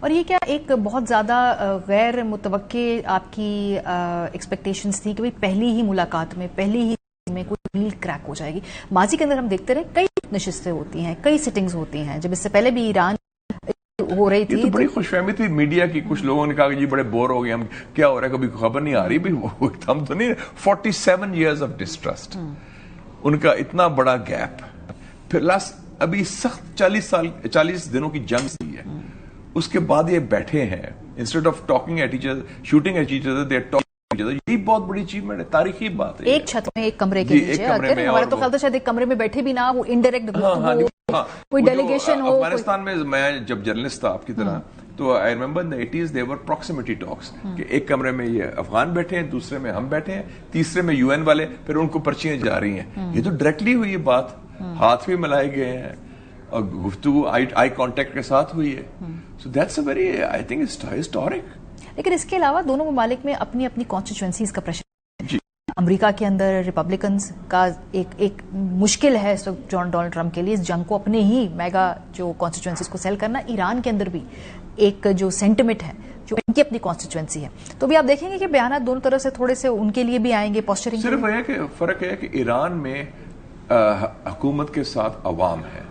اور یہ کیا ایک بہت زیادہ غیر متوقع آپ کی ایکسپیکٹیشنز تھی کہ بھئی پہلی ہی ملاقات میں پہلی ہی میں کوئی ڈیل کریک ہو جائے گی؟ ماضی کے اندر ہم دیکھتے رہے کئی نشستیں ہوتی ہیں، کئی سٹنگز ہوتی ہیں، جب اس سے پہلے بھی ایران ہو رہی تھی یہ تو بڑی خوش فہمی تھی میڈیا کی. کچھ لوگوں نے کہا کہ جی بڑے بور ہو گئے ہم، کیا ہو رہا ہے کبھی خبر نہیں آ رہی. ہم تو نہیں 47 years of distrust، ان کا اتنا بڑا گیپ، پھر ابھی سخت 40 دنوں کی جنگ سی ہے، اس کے بعد یہ بیٹھے ہیں instead of talking at each other, shooting at each other, they are talking at each other. یہی بہت بڑی اچیومنٹ ہے، تاریخی بات ہے. ایک چھت میں ایک کمرے کے نیچے، ہمارا تو خیال تھا شاید ایک کمرے میں بیٹھے بھی نہ، وہ انڈائریکٹ کوئی ڈیلیگیشن ہو. افغانستان میں جب جرنلسٹ تھا آپ کی طرح، تو I remember in the 80s they were proximity talks، کہ ایک کمرے میں یہ افغان بیٹھے ہیں، دوسرے میں ہم بیٹھے ہیں، تیسرے میں UN والے، پھر ان کو پرچیاں جا رہی ہیں. یہ تو ڈائریکٹلی ہوئی ہے بات، ہاتھ بھی ملائے گئے ہیں اور گفتگو آئی کانٹیکٹ کے ساتھ ہوئی ہے. So that's a very I think historic. لیکن اس کے علاوہ دونوں ممالک میں اپنی اپنی کانسٹیچوئنسیز کا پریشر. امریکہ کے اندر ریپبلکنز کا ایک مشکل ہے اس وقت ڈونلڈ ٹرمپ کے لیے اس جنگ کو اپنے ہی میگا جو کانسٹیچوئنسیز کو سیل کرنا. ایران کے اندر بھی ایک جو سینٹیمنٹ ہے جو ان کی اپنی کانسٹیچوئنسی ہے، تو بھی آپ دیکھیں گے کہ بیانات دونوں طرف سے تھوڑے سے ان کے لیے بھی آئیں گے پوسچرنگ. صرف یہ کہ فرق ہے کہ ایران میں حکومت کے ساتھ عوام ہے،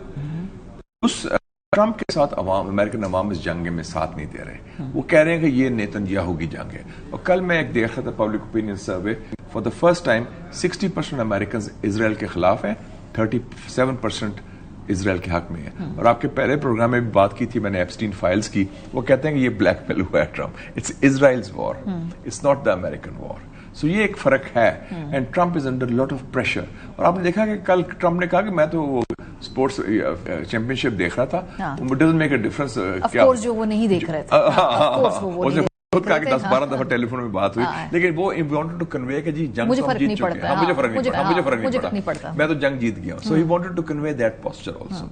اس ٹرمپ کے ساتھ عوام، امریکن عوام اس جنگ میں ساتھ نہیں دے رہے. وہ کہہ رہے ہیں کہ یہ نیتن یاہو کی جنگ ہے. اور کل میں ایک دیکھ رہا تھا public opinion survey, for the first time 60% Americans Israel کے خلاف ہیں، 37% اسرائیل کے حق میں ہے. اور آپ کے پہلے پروگرام میں بھی بات کی تھی میں نے ایپسٹین فائلز کی، وہ کہتے ہیں کہ یہ بلیک میل ہوا ہے Trump, it's Israel's war, it's not the American war. So یہ ایک فرق ہے. And Trump is under lot of pressure. اور آپ نے دیکھا کہ کل ٹرمپ نے کہا کہ میں تو وہ اسپورٹس چیمپئن شپ دیکھ رہا تھا، ڈزنٹ میک اے ڈفرنس. جو وہ نہیں دیکھ رہے تھے خود کہا کہ 10-12 دفعہ ٹیلی فون میں بات ہوئی، لیکن وہ وانٹڈ ٹو کنوے کہ جی جنگ مجھے فرق نہیں پڑتا، مجھے فرق نہیں پڑتا، میں تو جنگ جیت گیا ہوں. So he wanted to convey that posture also.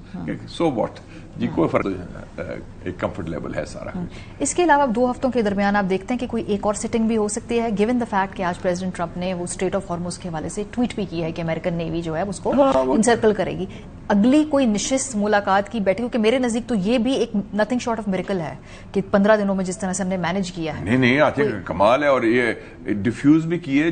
So what جی کوئی فرق، ایک کمفرٹ لیول ہے سارا. اس کے علاوہ 2 ہفتوں کے درمیان آپ دیکھتے ہیں کہ کوئی ایک اور سٹنگ بھی ہو سکتی ہے، گیون دا فیکٹ کہ آج پریزیڈنٹ ٹرمپ نے وہ اسٹریٹ آف ہارموز کے حوالے سے ٹویٹ بھی کی ہے کہ امریکن نیوی جو ہے اس کو انسرکل کرے گی. اگلی کوئی نشست ملاقات کی بیٹھی، کیونکہ میرے نزدیک تو یہ بھی ایک نتھنگ شارٹ آف میریکل ہے کہ 15 دنوں میں جس طرح سے ہم نے مینج کیا ہے. نہیں آتے کمال ہے. اور یہ ڈیفیوز بھی کیے،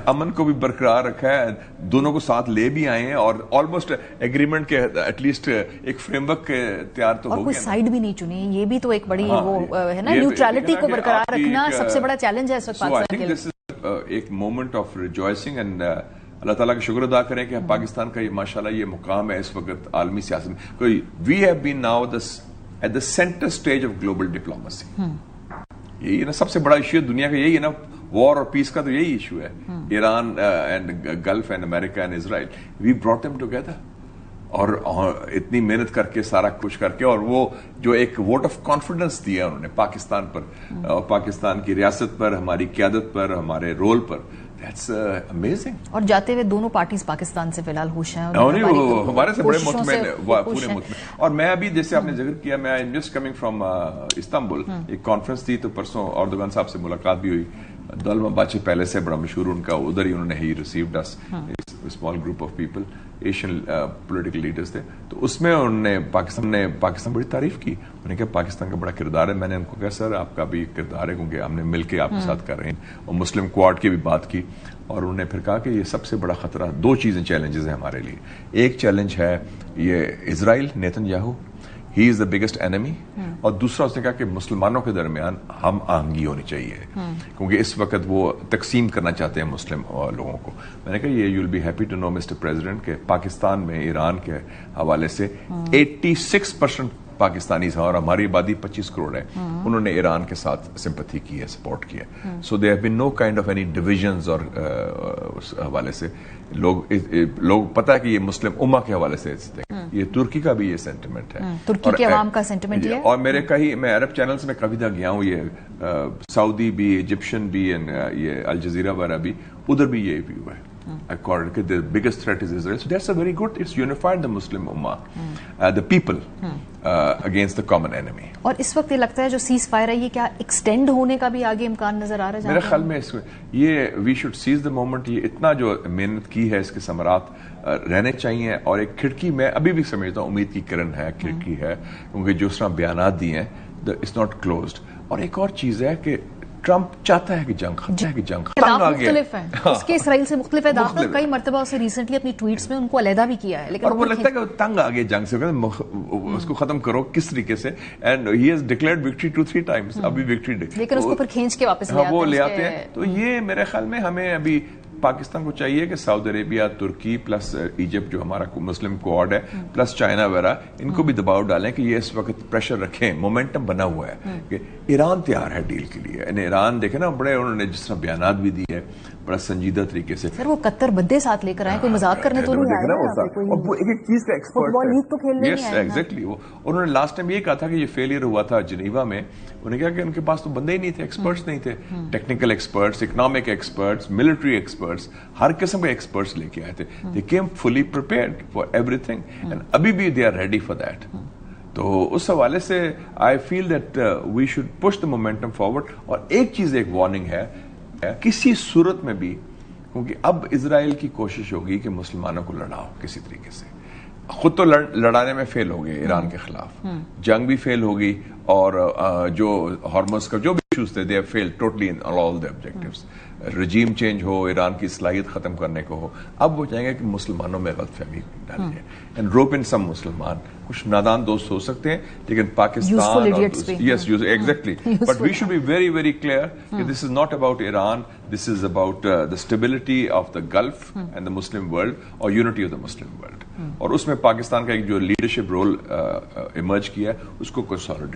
امن کو بھی برقرار رکھا ہے، دونوں کو ساتھ لے بھی آئے ہیں، اور آلموسٹ ایگریمنٹ کے ایٹ لیسٹ ایک فریم ورک تیار تو ہو گیا. اور کوئی سائیڈ بھی نہیں چنی، یہ بھی تو ایک بڑی وہ ہے نا، نیوٹرلٹی کو برقرار رکھنا سب سے بڑا چیلنج ہے اس وقت پاکستان کے لیے. ایک مومنٹ آف ریجوائسنگ، اینڈ اللہ تعالیٰ کا شکر ادا کریں کہ پاکستان کا ماشاءاللہ یہ مقام ہے اس وقت عالمی سیاست میں. We have been now at the centre stage of global diplomacy. یہی ہے نا سب سے بڑا ایشو دنیا کا، یہی ہے نا، وار اور پیس کا تو یہی ایشو ہے. Iran and Gulf and America and Israel, we brought them together. اور اتنی محنت کر کے سارا کچھ کر کے، اور وہ جو ایک ووٹ آف کانفیڈنس دیا انہوں نے پاکستان پر، اور پاکستان کی ریاست پر، ہماری قیادت پر، ہمارے رول پر، دیٹس امیزنگ. اور جاتے ہوئے دونوں پارٹیز پاکستان سے فی الحال خوش ہیں، ہمارے سے بڑے مطمئن، پورے مطمئن. اور میں ابھی جیسے آپ نے ذکر کیا، میں جسٹ کمنگ فرام استنبول، ایک کانفرنس تھی تو پرسوں اردوغان صاحب سے ملاقات بھی ہوئی. دولما باچے پہلے سے بڑا مشہور ان کا، ادھر ہی انہوں نے ہی ریسیوڈ اس small group of people, Asian political leaders تھے. تو اس میں انہوں نے پاکستان بڑی تعریف کی. انہوں نے کہا پاکستان کا بڑا کردار ہے. میں نے ان کو کہا سر آپ کا بھی کردار ہے، کیونکہ ہم نے مل کے آپ کے ساتھ کر رہے ہیں. اور مسلم کوارڈ کی بھی بات کی. اور انہوں نے پھر کہا کہ یہ سب سے بڑا خطرہ، 2 چیزیں چیلنجز ہیں ہمارے لیے. ایک چیلنج ہے یہ Israel, Netanyahu, he is the biggest enemy. اور دوسرا اس نے کہا کہ مسلمانوں کے درمیان ہم آہنگی ہونی چاہیے، کیونکہ اس وقت وہ تقسیم کرنا چاہتے ہیں مسلم لوگوں کو. میں نے کہا یہ you will be happy to know mister president کہ پاکستان میں ایران کے حوالے سے 86% پاکستانیز ہیں، اور ہماری آبادی 25 کروڑ ہے. انہوں نے ایران کے ساتھ سمپتھی کی ہے، سپورٹ کی ہے. So there have been no kind of any divisions. اور اس حوالے سے لوگ پتہ ہے کہ یہ مسلم امہ کے حوالے سے یہ ترکی کا بھی یہ سینٹیمنٹ ہے، ترکی کے عوام کا سینٹیمنٹ ہے. اور میں عرب چینلز میں کبھی تک گیا ہوں، یہ سعودی بھی، ایجپشن بھی، یہ الجزیرہ وغیرہ بھی، ادھر بھی یہ ویو ہے. According the biggest threat is Israel. So that's a very good. It's unified the Muslim Ummah, the people against the common enemy. اور اس وقت یہ لگتا ہے جو سیز فائر ہے یہ کیا ایکسٹینڈ ہونے کا بھی آگے امکان نظر آ رہا ہے؟ میرے خیال میں یہ we should seize the moment. یہ اتنا جو محنت کی ہے اس کے ثمرات رہنے چاہیے. اور ایک کھڑکی میں ابھی بھی سمجھتا ہوں امید کی کرن ہے، کھڑکی ہے، کیونکہ جو اس طرح بیانات دیے ہیں it's not closed. اور ایک اور چیز ہے کہ ٹرمپ چاہتا ہے کہ جنگ ختم آ گیا. مختلف ہے اس کے اسرائیل سے مختلف ہے. کئی مرتبہ اسے ریسنٹلی اپنی ٹویٹس میں ان کو علیحدہ بھی کیا ہے, لیکن اور وہ لگتا ہے کہ تنگ آ گیا جنگ سے, اس کو ختم کرو کس طریقے سے. And he has declared victory 2-3 times, ابھی وکٹری لیکن اس کو پھر کھینچ کے واپس لے آتے ہیں. تو یہ میرے خیال میں ہمیں ابھی پاکستان کو چاہیے کہ سعودی عربیہ, ترکی پلس ایجپٹ جو ہمارا مسلم کوآڈ ہے, پلس چائنا وغیرہ, ان کو بھی دباؤ ڈالیں کہ یہ اس وقت پریشر رکھیں. مومنٹم بنا ہوا ہے کہ ایران تیار ہے ڈیل کے لیے. ایران دیکھیں نا, بڑے انہوں نے جس طرح بیانات بھی دیے ہے بڑا سنجیدہ طریقے سے. سر وہ قطر بندے ساتھ لے کر آئے, کوئی مذاق کرنے تو نہیں آئے, اور وہ ایک چیز کا ایکسپرٹ فٹ بال لیگ تو کھیلنے نہیں آئے. ایگزیکٹلی, وہ انہوں نے لاسٹ ٹائم یہ کہا تھا کہ یہ فیلئر ہوا تھا جنیوا میں. انہوں نے کہا کہ ان کے پاس تو بندے ہی نہیں تھے, ایکسپرٹس نہیں تھے, technical experts, economic experts, military experts, ہر قسم کے ایکسپرٹس لے کے آئے تھے. They came fully prepared for everything, and ابھی بھی they are ready for that. تو اس حوالے سے I feel that we should push the momentum forward. اور ایک چیز, ایک وارننگ ہے, کسی صورت میں بھی, کیونکہ اب اسرائیل کی کوشش ہوگی کہ مسلمانوں کو لڑاؤ کسی طریقے سے. خود تو لڑانے میں فیل ہو گئے ایران کے خلاف, جنگ بھی فیل ہوگی, اور جو ہارمز کا جو بھی ایشوز تھے, they have failed totally in all the objectives. Regime change ہو, ایران کی صلاحیت ختم کرنے کو ہو, اب وہ چاہیں گے کہ مسلمانوں میں غلط فہمی ڈالی جائے. اینڈ روپ ان سم مسلمان, کچھ نادان دوست ہو سکتے ہیں, لیکن Pakistan, yes exactly, but we should be very very clear کہ this is not about Iran, this is about the stability of the Gulf and the Muslim world, اور unity of the Muslim world. اور اس میں پاکستان کا ایک جو leadership role emerge کیا ہے, اس کو کنسالیڈیٹ